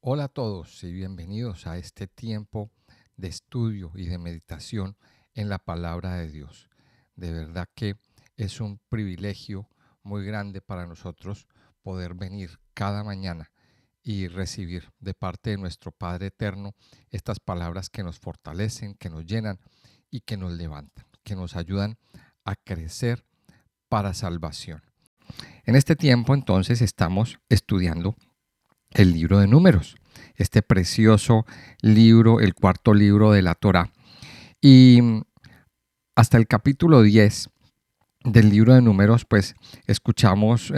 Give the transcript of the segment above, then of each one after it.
Hola a todos y bienvenidos a este tiempo de estudio y de meditación en la palabra de Dios. De verdad que es un privilegio muy grande para nosotros poder venir cada mañana y recibir de parte de nuestro Padre Eterno estas palabras que nos fortalecen, que nos llenan y que nos levantan, que nos ayudan a crecer para salvación. En este tiempo entonces estamos estudiando el libro de Números, este precioso libro, el cuarto libro de la Torá. Y hasta el capítulo 10 del libro de Números, pues escuchamos,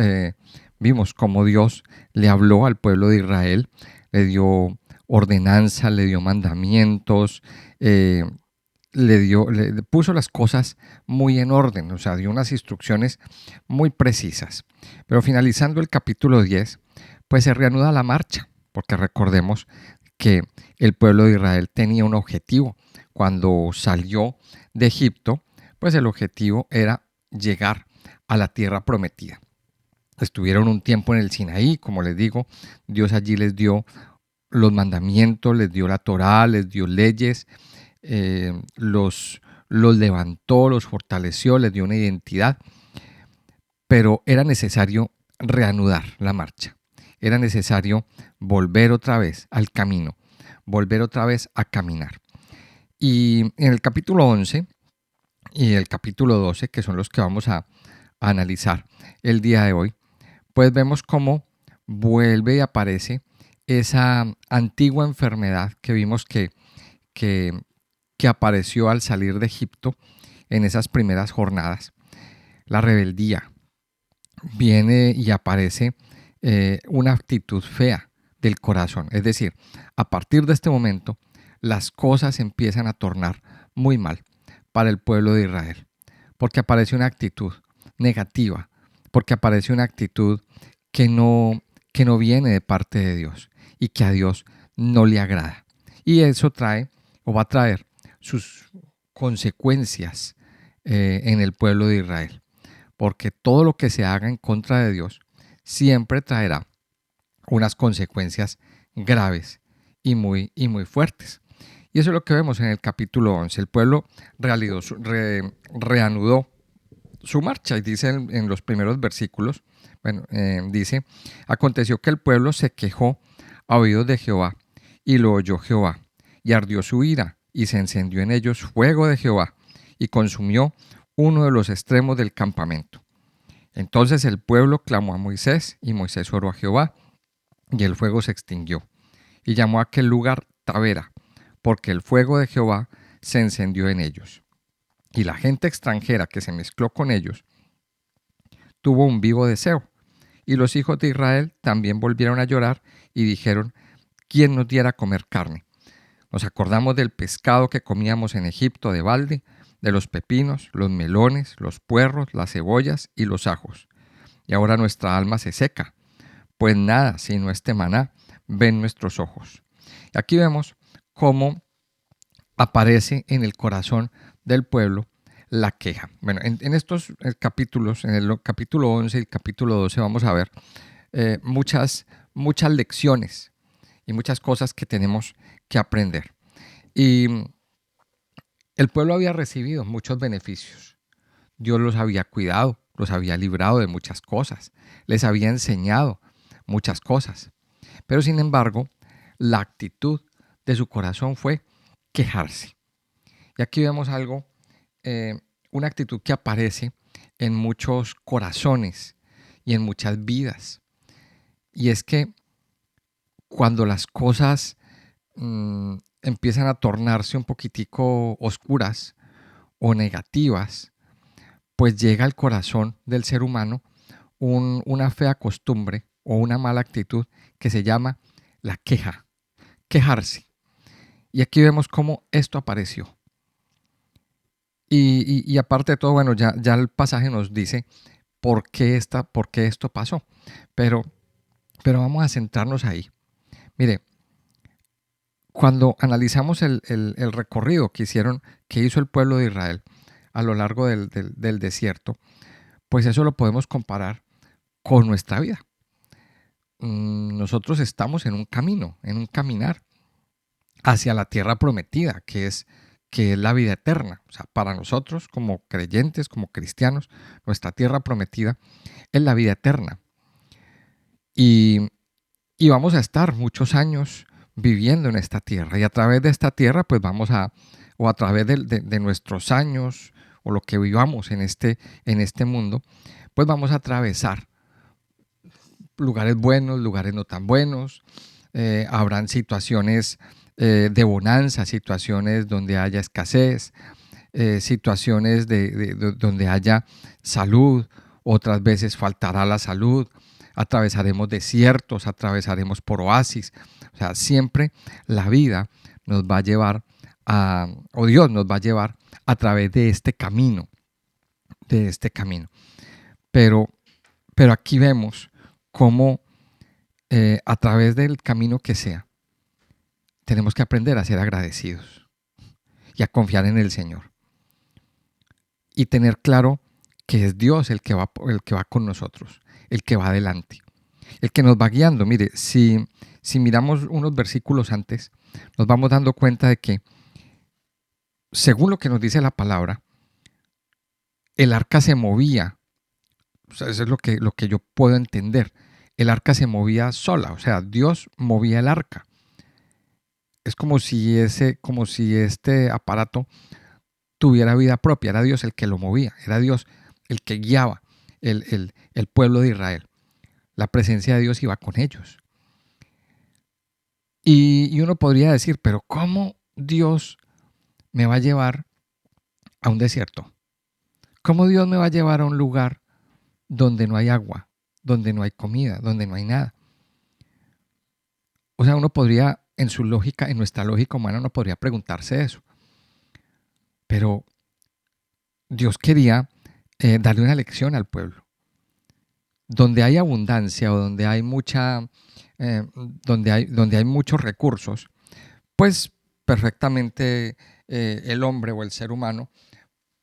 vimos cómo Dios le habló al pueblo de Israel, le dio ordenanza, le dio mandamientos, eh, le puso las cosas muy en orden, o sea, dio unas instrucciones muy precisas. Pero finalizando el capítulo 10, pues se reanuda la marcha, porque recordemos que el pueblo de Israel tenía un objetivo. Cuando salió de Egipto, pues el objetivo era llegar a la tierra prometida. Estuvieron un tiempo en el Sinaí, como les digo, Dios allí les dio los mandamientos, les dio la Torá, les dio leyes, los levantó, los fortaleció, les dio una identidad, pero era necesario reanudar la marcha. Era necesario volver otra vez al camino, volver otra vez a caminar. Y en el capítulo 11 y el capítulo 12, que son los que vamos a analizar el día de hoy, pues vemos cómo vuelve y aparece esa antigua enfermedad que vimos que, que apareció al salir de Egipto en esas primeras jornadas. La rebeldía. Viene y aparece una actitud fea del corazón. Es decir, a partir de este momento, las cosas empiezan a tornar muy mal para el pueblo de Israel, porque aparece una actitud negativa, porque aparece una actitud que no viene de parte de Dios y que a Dios no le agrada. Y eso trae o va a traer sus consecuencias en el pueblo de Israel, porque todo lo que se haga en contra de Dios siempre traerá unas consecuencias graves y muy fuertes. Y eso es lo que vemos en el capítulo 11. El pueblo reanudó su marcha y dice en los primeros versículos, dice, aconteció que el pueblo se quejó a oídos de Jehová y lo oyó Jehová y ardió su ira y se encendió en ellos fuego de Jehová y consumió uno de los extremos del campamento. Entonces el pueblo clamó a Moisés y Moisés oró a Jehová y el fuego se extinguió y llamó a aquel lugar Tabera porque el fuego de Jehová se encendió en ellos. Y la gente extranjera que se mezcló con ellos tuvo un vivo deseo. Y los hijos de Israel también volvieron a llorar y dijeron, ¿quién nos diera a comer carne? Nos acordamos del pescado que comíamos en Egipto de balde, de los pepinos, los melones, los puerros, las cebollas y los ajos. Y ahora nuestra alma se seca, pues nada sino este maná ven nuestros ojos. Y aquí vemos cómo aparece en el corazón del pueblo la queja. Bueno, en estos capítulos, en el capítulo 11 y el capítulo 12 vamos a ver muchas lecciones y muchas cosas que tenemos que aprender. Y el pueblo había recibido muchos beneficios. Dios los había cuidado, los había librado de muchas cosas, les había enseñado muchas cosas. Pero sin embargo, la actitud de su corazón fue quejarse. Y aquí vemos algo, eh, una actitud que aparece en muchos corazones y en muchas vidas. Y es que cuando las cosas empiezan a tornarse un poquitico oscuras o negativas, pues llega al corazón del ser humano una fea costumbre o una mala actitud que se llama la queja, quejarse. Y aquí vemos cómo esto apareció. Y aparte de todo, bueno, ya el pasaje nos dice por qué esto pasó. Pero, pero vamos a centrarnos ahí. Mire, cuando analizamos el recorrido que hizo el pueblo de Israel a lo largo del desierto, pues eso lo podemos comparar con nuestra vida. nosotros estamos en un camino, en un caminar hacia la tierra prometida, que es la vida eterna. O sea, para nosotros como creyentes, como cristianos, nuestra tierra prometida es la vida eterna. Y, y vamos a estar muchos años viviendo en esta tierra. Y a través de esta tierra, pues o a través de nuestros años, o lo que vivamos en este mundo, pues vamos a atravesar lugares buenos, lugares no tan buenos. Habrán situaciones de bonanza, situaciones donde haya escasez, situaciones donde haya salud, otras veces faltará la salud, atravesaremos desiertos, atravesaremos por oasis. O sea, siempre la vida nos va a llevar o Dios nos va a llevar a través de este camino, Pero, pero aquí vemos cómo a través del camino que sea, tenemos que aprender a ser agradecidos y a confiar en el Señor y tener claro que es Dios el que va con nosotros, el que va adelante, el que nos va guiando. Mire, si miramos unos versículos antes, nos vamos dando cuenta de que, según lo que nos dice la palabra, el arca se movía. O sea, eso es lo que yo puedo entender. El arca se movía sola, o sea, Dios movía el arca. Es como si este aparato tuviera vida propia, era Dios el que lo movía, era Dios el que guiaba el pueblo de Israel. La presencia de Dios iba con ellos. Y uno podría decir, pero ¿cómo Dios me va a llevar a un desierto? ¿Cómo Dios me va a llevar a un lugar donde no hay agua, donde no hay comida, donde no hay nada? O sea, uno podría, en su lógica, en nuestra lógica humana, uno podría preguntarse eso. Pero Dios quería darle una lección al pueblo. Donde hay abundancia o donde hay donde hay muchos recursos, pues perfectamente el hombre o el ser humano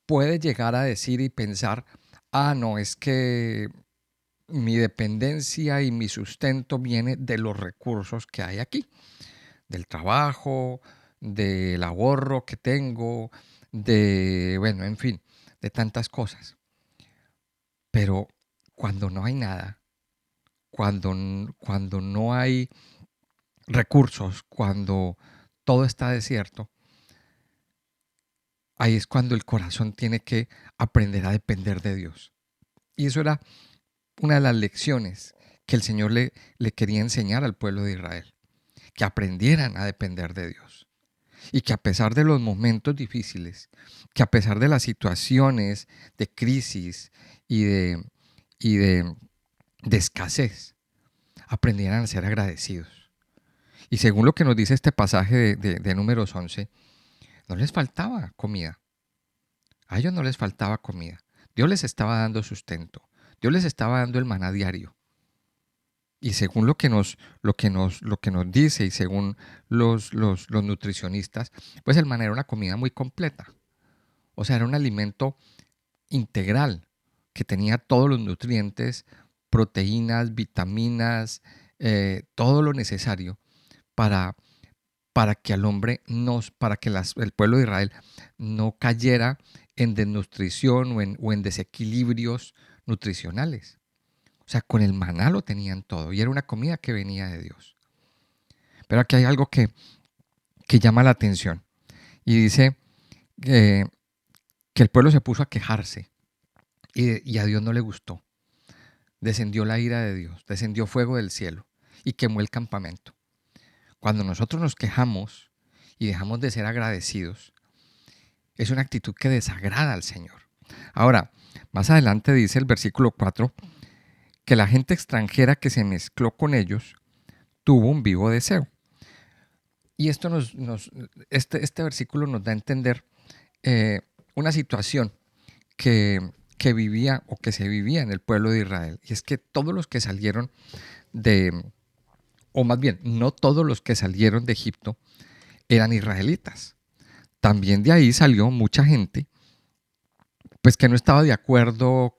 puede llegar a decir y pensar, no, es que mi dependencia y mi sustento viene de los recursos que hay aquí, del trabajo, del ahorro que tengo, bueno, en fin, de tantas cosas. Pero cuando no hay nada, cuando no hay recursos, cuando todo está desierto, ahí es cuando el corazón tiene que aprender a depender de Dios. Y eso era una de las lecciones que el Señor le quería enseñar al pueblo de Israel, que aprendieran a depender de Dios. Y que a pesar de los momentos difíciles, que a pesar de las situaciones de crisis y de escasez, aprendieran a ser agradecidos. Y según lo que nos dice este pasaje de Números 11, no les faltaba comida. A ellos no les faltaba comida. Dios les estaba dando sustento. Dios les estaba dando el maná diario. Y según lo que nos dice y según los nutricionistas, pues el maná era una comida muy completa. O sea, era un alimento integral que tenía todos los nutrientes, proteínas, vitaminas, todo lo necesario para, para que el pueblo de Israel no cayera en desnutrición o en desequilibrios nutricionales. O sea, con el maná lo tenían todo y era una comida que venía de Dios. Pero aquí hay algo que llama la atención y dice que el pueblo se puso a quejarse y a Dios no le gustó. Descendió la ira de Dios, descendió fuego del cielo y quemó el campamento. Cuando nosotros nos quejamos y dejamos de ser agradecidos, es una actitud que desagrada al Señor. Ahora, más adelante dice el versículo 4 que la gente extranjera que se mezcló con ellos tuvo un vivo deseo. Y esto este versículo nos da a entender una situación que vivía o que se vivía en el pueblo de Israel. Y es que todos los que salieron o más bien, no todos los que salieron de Egipto eran israelitas. También de ahí salió mucha gente pues que no estaba de acuerdo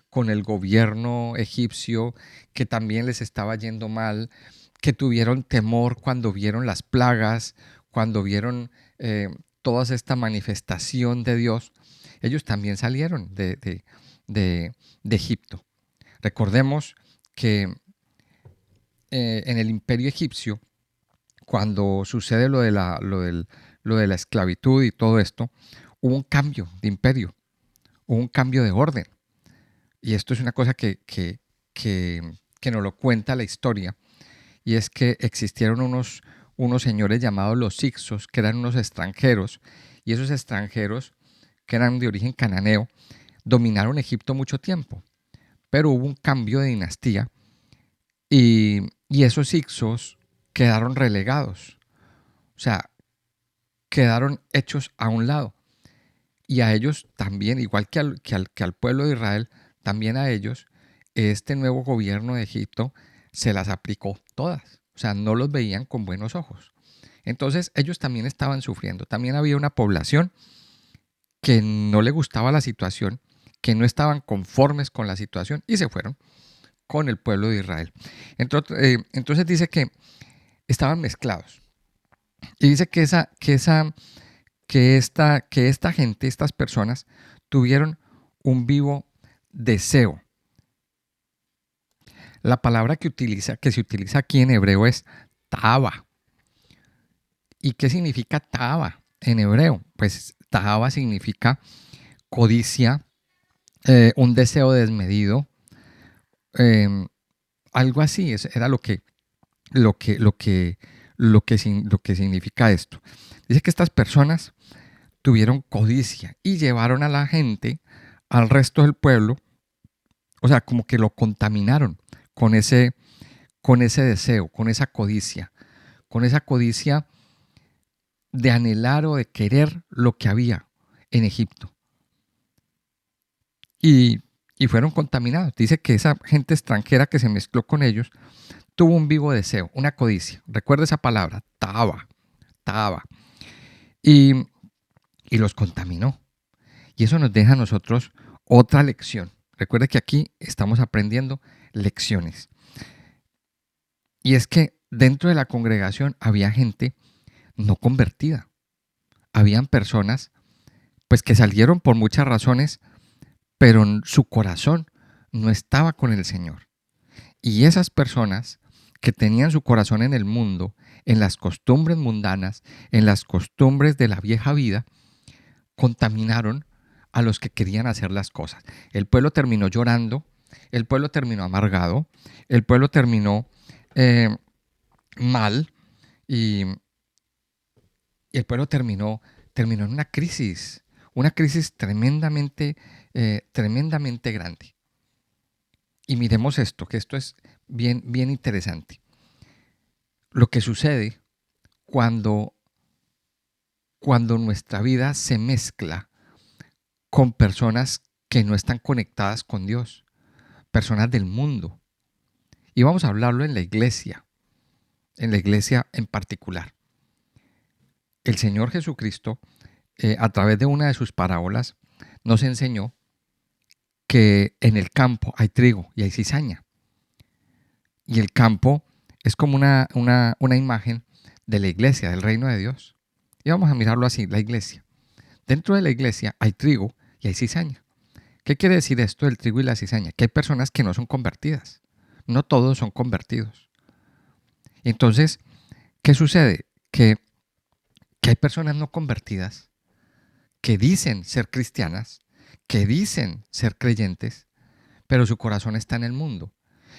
con el gobierno egipcio, que también les estaba yendo mal, que tuvieron temor cuando vieron las plagas, cuando vieron toda esta manifestación de Dios. Ellos también salieron de Egipto. Recordemos que en el imperio egipcio, cuando sucede lo de la esclavitud y todo esto, hubo un cambio de imperio, hubo un cambio de orden. Y esto es una cosa que nos lo cuenta la historia, y es que existieron unos señores llamados los Hicsos, que eran unos extranjeros, y esos extranjeros, que eran de origen cananeo, dominaron Egipto mucho tiempo, pero hubo un cambio de dinastía y esos Hicsos quedaron relegados, o sea, quedaron hechos a un lado. Y a ellos también, igual que al pueblo de Israel, también a ellos, este nuevo gobierno de Egipto se las aplicó todas. O sea, no los veían con buenos ojos. Entonces ellos también estaban sufriendo. También había una población que no le gustaba la situación, que no estaban conformes con la situación y se fueron con el pueblo de Israel. Entonces dice que estaban mezclados. Y dice que esta gente, estas personas, tuvieron un vivo deseo. La palabra que se utiliza aquí en hebreo es tahava. ¿Y qué significa tahava en hebreo? Pues tahava significa codicia, un deseo desmedido, eh, algo así. Era lo que, lo que, lo que significa esto. Dice que estas personas tuvieron codicia y llevaron a la gente, al resto del pueblo, o sea, como que lo contaminaron con con ese deseo, con esa codicia de anhelar o de querer lo que había en Egipto. Y, y fueron contaminados. Dice que esa gente extranjera que se mezcló con ellos tuvo un vivo deseo, una codicia. Recuerda esa palabra, taba. Y, y los contaminó. Y eso nos deja a nosotros otra lección. Recuerda que aquí estamos aprendiendo lecciones. Y es que dentro de la congregación había gente no convertida. Habían personas pues que salieron por muchas razones, pero su corazón no estaba con el Señor. Y esas personas que tenían su corazón en el mundo, en las costumbres mundanas, en las costumbres de la vieja vida, contaminaron a los que querían hacer las cosas. El pueblo terminó llorando, el pueblo terminó amargado, el pueblo terminó eh, mal y, y el pueblo terminó en una crisis tremendamente grande. Y miremos esto, que esto es bien interesante. Lo que sucede cuando, cuando nuestra vida se mezcla con personas que no están conectadas con Dios, personas del mundo. Y vamos a hablarlo en la iglesia en particular. El Señor Jesucristo, a través de una de sus parábolas, nos enseñó que en el campo hay trigo y hay cizaña. Y el campo es como una imagen de la iglesia, del reino de Dios. Y vamos a mirarlo así, la iglesia. Dentro de la iglesia hay trigo y hay cizaña. ¿Qué quiere decir esto del trigo y la cizaña? Que hay personas que no son convertidas. No todos son convertidos. Entonces, ¿qué sucede? Que hay personas no convertidas que dicen ser cristianas, que dicen ser creyentes, pero su corazón está en el mundo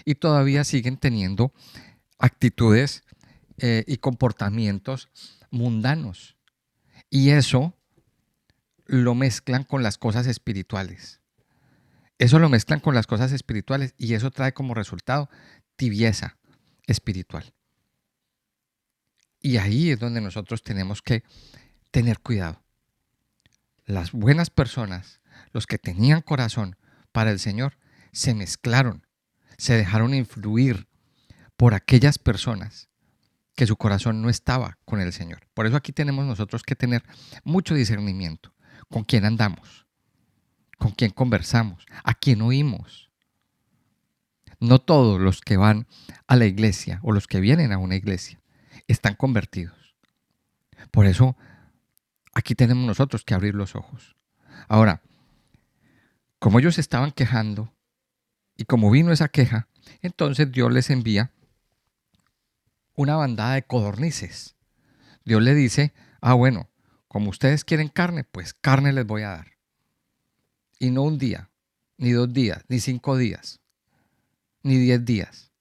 y todavía siguen teniendo actitudes y comportamientos mundanos. Y eso lo mezclan con las cosas espirituales. Eso lo mezclan con las cosas espirituales y eso trae como resultado tibieza espiritual. Y ahí es donde nosotros tenemos que tener cuidado. Las buenas personas, los que tenían corazón para el Señor, se mezclaron, se dejaron influir por aquellas personas que su corazón no estaba con el Señor. Por eso aquí tenemos nosotros que tener mucho discernimiento con quién andamos, con quién conversamos, a quién oímos. No todos los que van a la iglesia o los que vienen a una iglesia están convertidos. Por eso aquí tenemos nosotros que abrir los ojos. Ahora, como ellos estaban quejando y como vino esa queja, entonces Dios les envía una bandada de codornices. Dios le dice, bueno, como ustedes quieren carne, pues carne les voy a dar. Y no un día, ni 2 días, ni 5 días, ni 10 días,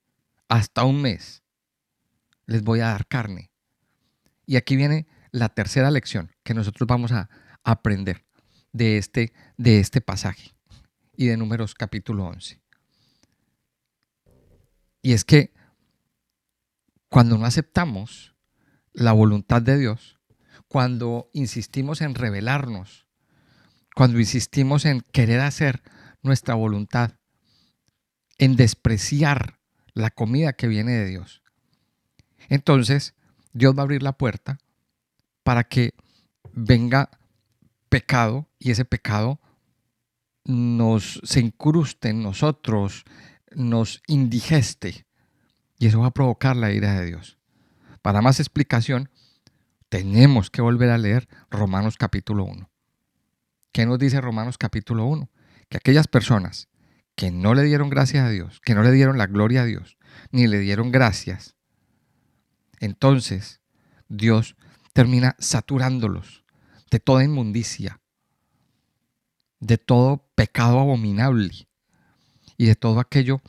hasta un mes les voy a dar carne. Y aquí viene la tercera lección que nosotros vamos a aprender de este pasaje y de Números capítulo 11. Y es que cuando no aceptamos la voluntad de Dios, cuando insistimos en rebelarnos, cuando insistimos en querer hacer nuestra voluntad, en despreciar la comida que viene de Dios, entonces Dios va a abrir la puerta para que venga pecado y ese pecado se incruste en nosotros, nos indigeste y eso va a provocar la ira de Dios. Para más explicación, tenemos que volver a leer Romanos capítulo 1. ¿Qué nos dice Romanos capítulo 1? Que aquellas personas que no le dieron gracias a Dios, que no le dieron la gloria a Dios, ni le dieron gracias, entonces Dios termina saturándolos de toda inmundicia, de todo pecado abominable y de todo aquello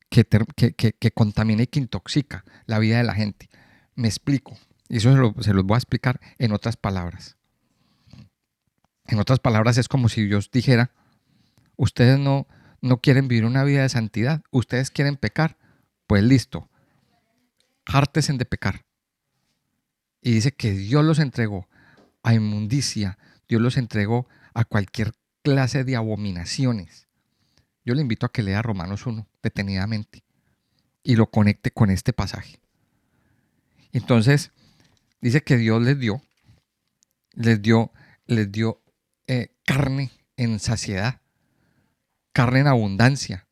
que contamina y que intoxica la vida de la gente. Me explico, y eso se los voy a explicar en otras palabras. En otras palabras, es como si Dios dijera, ustedes no quieren vivir una vida de santidad, ustedes quieren pecar, pues listo, hártense de pecar. Y dice que Dios los entregó a inmundicia, Dios los entregó a cualquier clase de abominaciones. Yo le invito a que lea Romanos 1 detenidamente y lo conecte con este pasaje. Entonces, dice que Dios les dio carne en saciedad, carne en abundancia.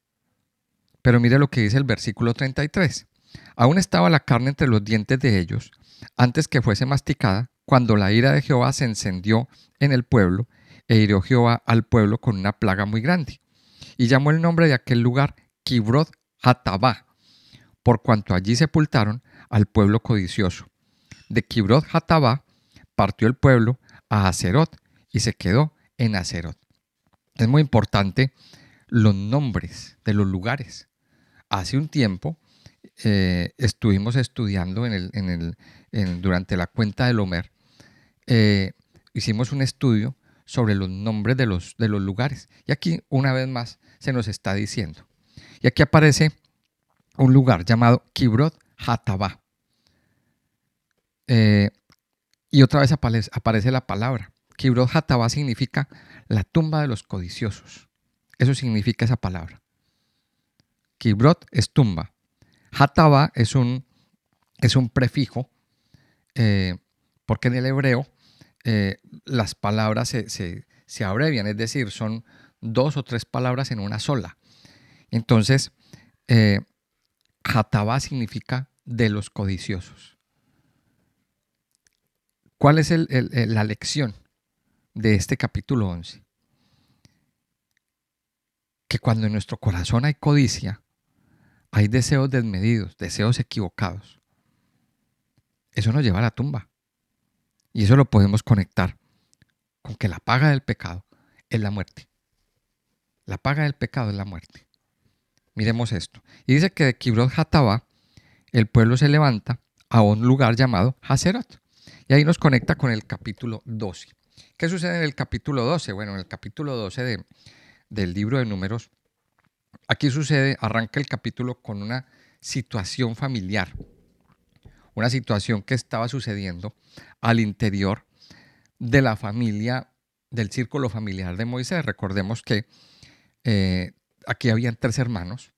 Pero mire lo que dice el versículo 33. Aún estaba la carne entre los dientes de ellos, antes que fuese masticada, cuando la ira de Jehová se encendió en el pueblo, e hirió Jehová al pueblo con una plaga muy grande. Y llamó el nombre de aquel lugar Kibroth Hatabá, por cuanto allí sepultaron al pueblo codicioso. De Kibroth Hatabá partió el pueblo a Haserot y se quedó en Haserot. Es muy importante los nombres de los lugares. Hace un tiempo estuvimos estudiando durante la cuenta del Homer, hicimos un estudio sobre los nombres de los lugares. Y aquí una vez más se nos está diciendo. Y aquí aparece un lugar llamado Kibroth Hatabá. Y otra vez aparece la palabra. Kibroth Hatabá significa la tumba de los codiciosos. Eso significa esa palabra. Kibroth es tumba. Hatabá es un prefijo, porque en el hebreo las palabras se abrevian, es decir, son 2 o 3 palabras en una sola. Entonces, Hatabá significa de los codiciosos. ¿Cuál es la lección de este capítulo 11? Que cuando en nuestro corazón hay codicia, hay deseos desmedidos, deseos equivocados. Eso nos lleva a la tumba. Y eso lo podemos conectar con que la paga del pecado es la muerte. La paga del pecado es la muerte. Miremos esto. Y dice que de Kibroth Hatabá el pueblo se levanta a un lugar llamado Haserot. Y ahí nos conecta con el capítulo 12. ¿Qué sucede en el capítulo 12? Bueno, en el capítulo 12 del libro de Números, aquí arranca el capítulo con una situación familiar. Una situación que estaba sucediendo al interior de la familia, del círculo familiar de Moisés. Recordemos que aquí habían 3 hermanos,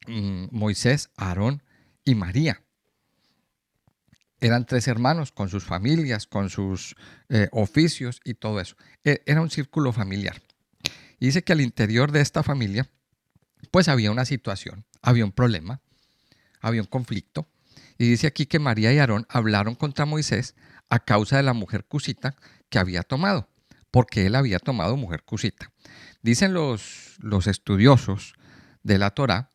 Moisés, Aarón y María. Eran 3 hermanos con sus familias, con sus oficios y todo eso. Era un círculo familiar. Y dice que al interior de esta familia, pues había una situación, había un problema, había un conflicto. Y dice aquí que María y Aarón hablaron contra Moisés a causa de la mujer cusita que había tomado, porque él había tomado mujer cusita. Dicen los estudiosos de la Torá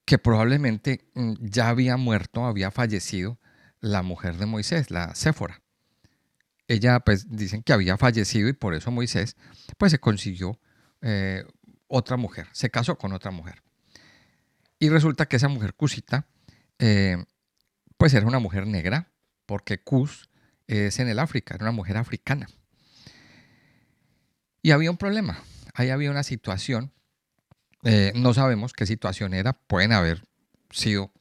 que probablemente ya había muerto, había fallecido la mujer de Moisés, la Séfora. Ella, pues dicen que había fallecido y por eso Moisés, pues se consiguió eh, otra mujer, se casó con otra mujer. Y resulta que esa mujer cusita, eh, pues era una mujer negra, porque Cus es en el África, era una mujer africana. Y había un problema, ahí había una situación, no sabemos qué situación era, pueden haber sido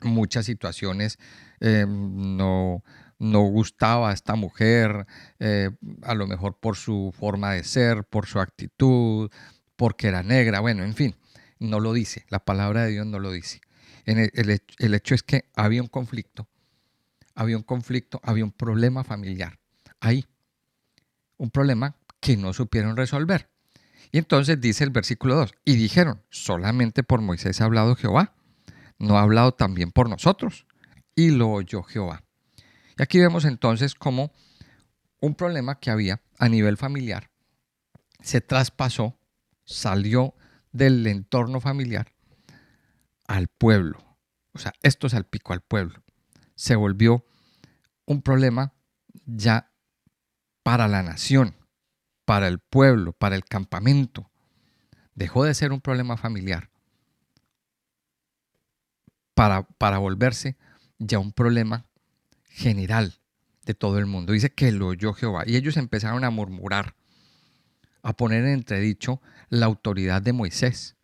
muchas situaciones, no, no gustaba a esta mujer, eh, a lo mejor por su forma de ser, por su actitud, porque era negra, bueno, en fin, no lo dice, la palabra de Dios no lo dice. El hecho es que había un problema familiar, ahí, un problema que no supieron resolver. Y entonces dice el versículo 2, y dijeron, solamente por Moisés ha hablado Jehová, no ha hablado también por nosotros. Y lo oyó Jehová. Y aquí vemos entonces cómo un problema que había a nivel familiar se traspasó, salió del entorno familiar al pueblo. O sea, esto salpicó al pueblo. Se volvió un problema ya para la nación, para el pueblo, para el campamento. Dejó de ser un problema familiar para volverse ya un problema general de todo el mundo. Dice que lo oyó Jehová. Y ellos empezaron a murmurar, a poner en entredicho la autoridad de Moisés,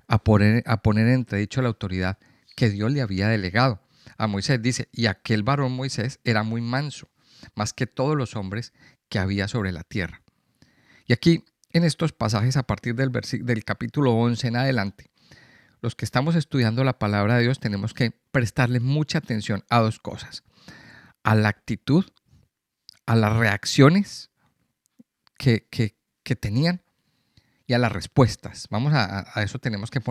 a poner en entredicho la autoridad que Dios le había delegado a Moisés. Dice, y aquel varón Moisés era muy manso, más que todos los hombres que había sobre la tierra. Y aquí, en estos pasajes, a partir del capítulo 11 en adelante, los que estamos estudiando la palabra de Dios tenemos que prestarle mucha atención a dos cosas: a la actitud, a las reacciones que tenían y a las respuestas. A eso tenemos que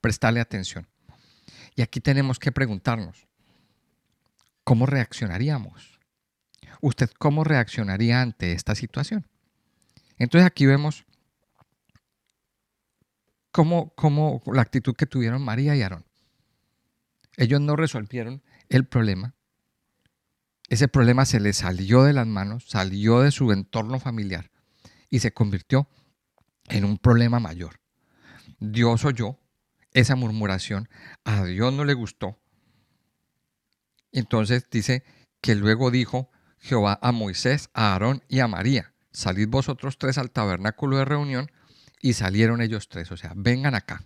prestarle atención. Y aquí tenemos que preguntarnos, ¿cómo reaccionaríamos? ¿Usted cómo reaccionaría ante esta situación? Entonces aquí vemos cómo la actitud que tuvieron María y Aarón. Ellos no resolvieron el problema. Ese problema se les salió de las manos, salió de su entorno familiar y se convirtió en un problema mayor. Dios oyó esa murmuración, a Dios no le gustó. Entonces dice que luego dijo Jehová a Moisés, a Aarón y a María, salid vosotros 3 al tabernáculo de reunión, y salieron ellos 3, o sea, vengan acá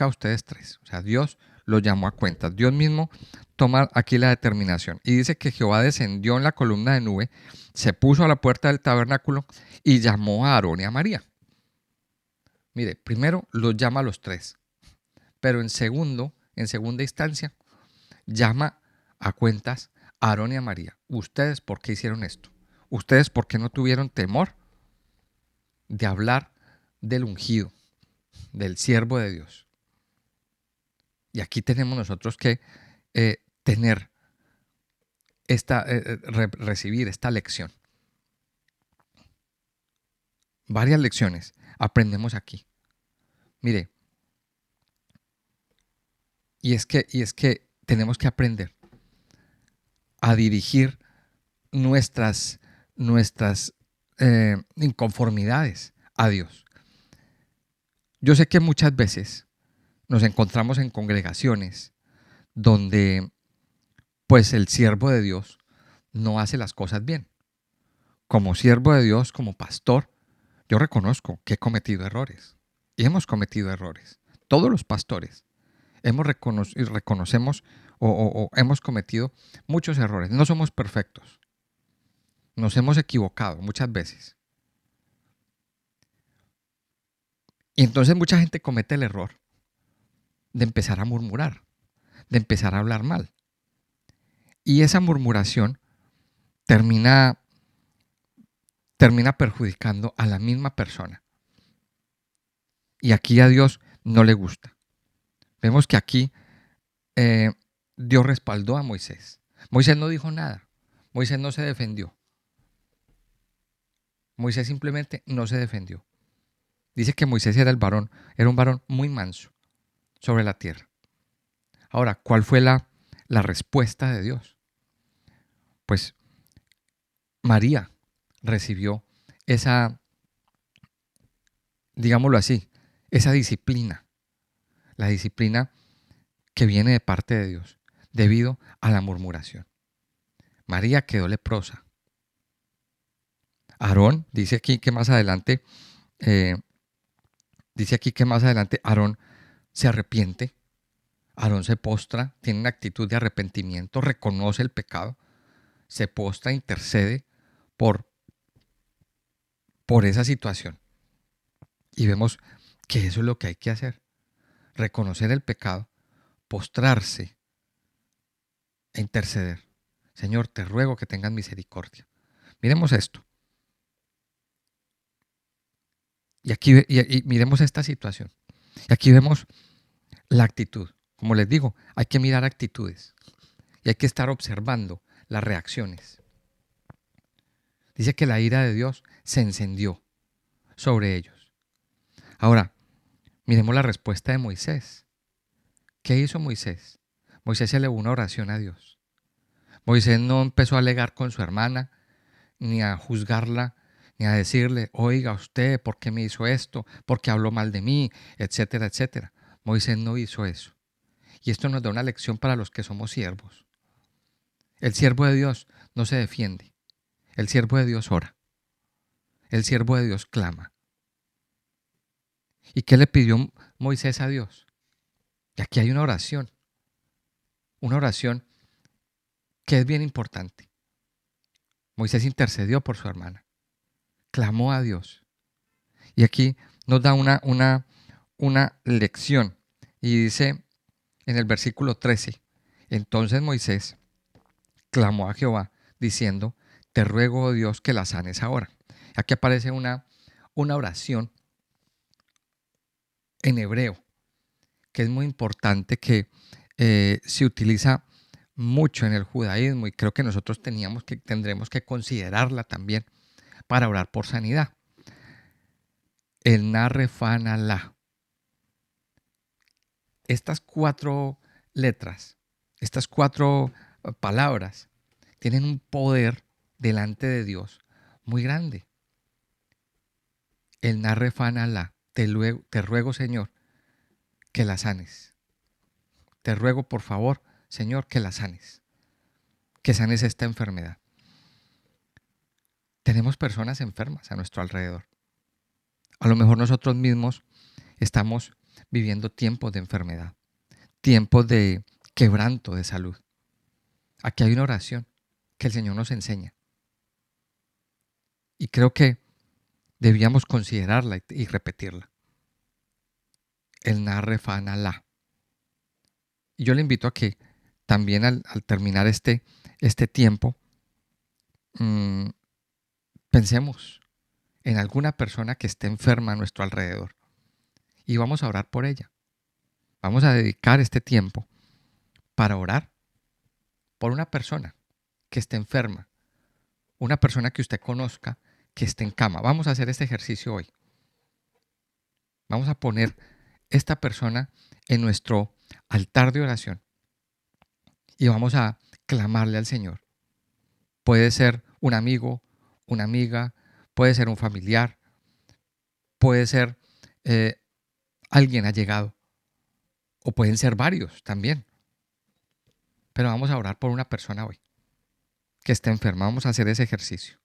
ustedes 3. O sea, Dios los llamó a cuentas. Dios mismo toma aquí la determinación y dice que Jehová descendió en la columna de nube, se puso a la puerta del tabernáculo y llamó a Aarón y a María. Mire, primero los llama a los 3, pero en segunda instancia, llama a cuentas a Aarón y a María. ¿Ustedes por qué hicieron esto? ¿Ustedes por qué no tuvieron temor de hablar del ungido, del siervo de Dios? Y aquí tenemos nosotros que tener recibir esta lección. Varias lecciones aprendemos aquí. Mire, y es que tenemos que aprender a dirigir nuestras inconformidades a Dios. Yo sé que muchas veces nos encontramos en congregaciones donde pues el siervo de Dios no hace las cosas bien. Como siervo de Dios, como pastor, yo reconozco que he cometido errores y hemos cometido errores. Todos los pastores reconocemos o hemos cometido muchos errores. No somos perfectos. Nos hemos equivocado muchas veces. Y entonces mucha gente comete el error de empezar a murmurar, de empezar a hablar mal. Y esa murmuración termina perjudicando a la misma persona. Y aquí a Dios no le gusta. Vemos que aquí Dios respaldó a Moisés. Moisés no dijo nada. Moisés no se defendió. Moisés simplemente no se defendió. Dice que Moisés era un varón muy manso sobre la tierra. Ahora, ¿cuál fue la respuesta de Dios? Pues María recibió esa, digámoslo así, esa disciplina, la disciplina que viene de parte de Dios debido a la murmuración. María quedó leprosa. Aarón dice aquí que más adelante, Aarón se arrepiente, Aarón se postra, tiene una actitud de arrepentimiento, reconoce el pecado, se postra, intercede por esa situación. Y vemos que eso es lo que hay que hacer, reconocer el pecado, postrarse e interceder. Señor, te ruego que tengas misericordia. Miremos esto. Y aquí y miremos esta situación. Y aquí vemos la actitud. Como les digo, hay que mirar actitudes y hay que estar observando las reacciones. Dice que la ira de Dios se encendió sobre ellos. Ahora, miremos la respuesta de Moisés. ¿Qué hizo Moisés? Moisés elevó una oración a Dios. Moisés no empezó a alegar con su hermana, ni a juzgarla, ni a decirle, oiga usted, ¿por qué me hizo esto? ¿Por qué habló mal de mí? Etcétera, etcétera. Moisés no hizo eso. Y esto nos da una lección para los que somos siervos. El siervo de Dios no se defiende. El siervo de Dios ora. El siervo de Dios clama. ¿Y qué le pidió Moisés a Dios? Y aquí hay una oración que es bien importante. Moisés intercedió por su hermana, clamó a Dios. Y aquí nos da una lección. Y dice en el versículo 13, entonces Moisés clamó a Jehová diciendo, te ruego, oh Dios, que la sanes ahora. Aquí aparece una oración en hebreo, que es muy importante, que se utiliza mucho en el judaísmo y creo que nosotros tendremos que considerarla también para orar por sanidad. El narrefanalá. Estas 4 letras, estas 4 palabras, tienen un poder delante de Dios muy grande. El narrefanalá. Te ruego, Señor, que la sanes. Te ruego, por favor, Señor, que la sanes. Que sanes esta enfermedad. Tenemos personas enfermas a nuestro alrededor. A lo mejor nosotros mismos estamos viviendo tiempos de enfermedad, tiempos de quebranto de salud. Aquí hay una oración que el Señor nos enseña. Y creo que debíamos considerarla y repetirla. El narrefanalá. Y yo le invito a que también al terminar este tiempo, pensemos en alguna persona que esté enferma a nuestro alrededor y vamos a orar por ella. Vamos a dedicar este tiempo para orar por una persona que esté enferma, una persona que usted conozca que esté en cama. Vamos a hacer este ejercicio hoy. Vamos a poner esta persona en nuestro altar de oración y vamos a clamarle al Señor. Puede ser un amigo, una amiga, puede ser un familiar, puede ser alguien allegado o pueden ser varios también. Pero vamos a orar por una persona hoy que esté enferma. Vamos a hacer ese ejercicio.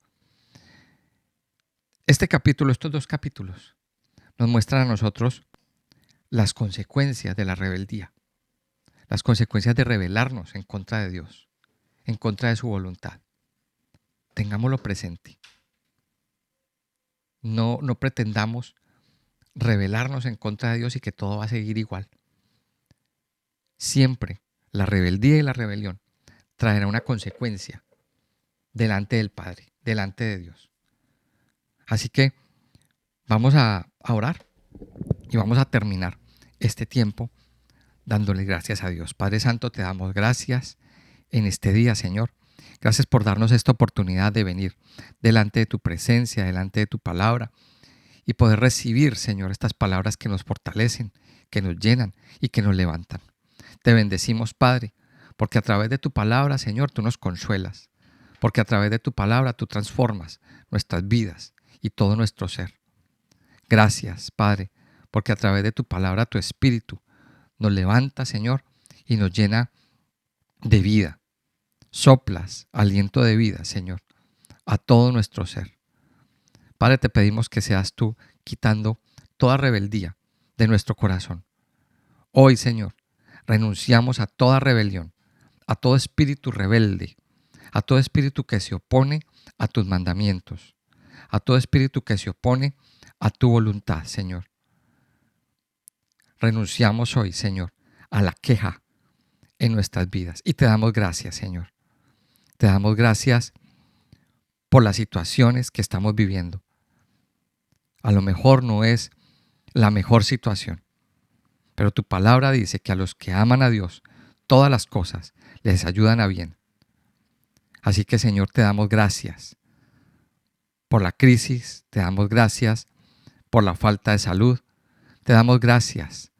Estos 2 capítulos, nos muestran a nosotros las consecuencias de la rebeldía, las consecuencias de rebelarnos en contra de Dios, en contra de su voluntad. Tengámoslo presente. No pretendamos rebelarnos en contra de Dios y que todo va a seguir igual. Siempre La rebeldía y la rebelión traerá una consecuencia delante del Padre, delante de Dios. Así que vamos a orar y vamos a terminar este tiempo dándole gracias a Dios. Padre Santo, te damos gracias en este día, Señor. Gracias por darnos esta oportunidad de venir delante de tu presencia, delante de tu palabra y poder recibir, Señor, estas palabras que nos fortalecen, que nos llenan y que nos levantan. Te bendecimos, Padre, porque a través de tu palabra, Señor, tú nos consuelas, porque a través de tu palabra tú transformas nuestras vidas y todo nuestro ser. Gracias, Padre, porque a través de tu palabra, tu Espíritu nos levanta, Señor, y nos llena de vida. Soplas aliento de vida, Señor, a todo nuestro ser. Padre, te pedimos que seas tú quitando toda rebeldía de nuestro corazón. Hoy, Señor, renunciamos a toda rebelión, a todo espíritu rebelde, a todo espíritu que se opone a tus mandamientos, a todo espíritu que se opone a tu voluntad, Señor. Renunciamos hoy, Señor, a la queja en nuestras vidas y te damos gracias, Señor. Te damos gracias por las situaciones que estamos viviendo. A lo mejor no es la mejor situación, pero tu palabra dice que a los que aman a Dios, todas las cosas les ayudan a bien. Así que, Señor, te damos gracias por la crisis, te damos gracias por la falta de salud, te damos gracias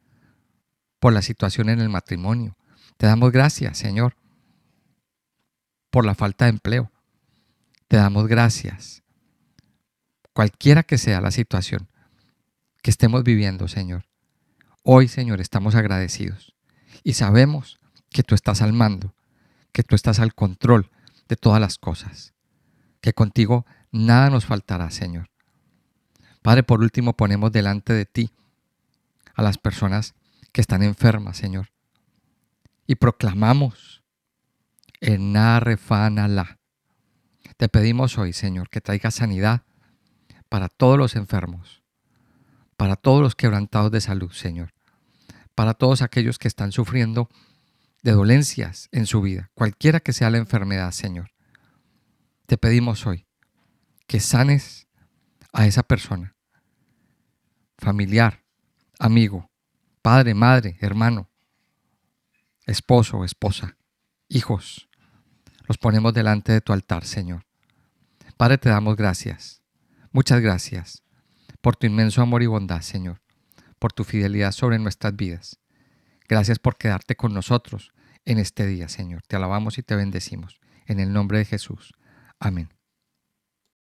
por la situación en el matrimonio, te damos gracias, Señor, por la falta de empleo, te damos gracias, cualquiera que sea la situación que estemos viviendo, Señor. Hoy, Señor, estamos agradecidos y sabemos que tú estás al mando, que tú estás al control de todas las cosas, que contigo nada nos faltará, Señor. Padre, por último, ponemos delante de ti a las personas que están enfermas, Señor, y proclamamos Ená Refanalá. Te pedimos hoy, Señor, que traiga sanidad para todos los enfermos, para todos los quebrantados de salud, Señor, para todos aquellos que están sufriendo de dolencias en su vida, cualquiera que sea la enfermedad, Señor. Te pedimos hoy que sanes a esa persona, familiar, amigo, padre, madre, hermano, esposo, esposa, hijos. Los ponemos delante de tu altar, Señor. Padre, te damos gracias, muchas gracias por tu inmenso amor y bondad, Señor, por tu fidelidad sobre nuestras vidas. Gracias por quedarte con nosotros en este día, Señor. Te alabamos y te bendecimos. En el nombre de Jesús. Amén.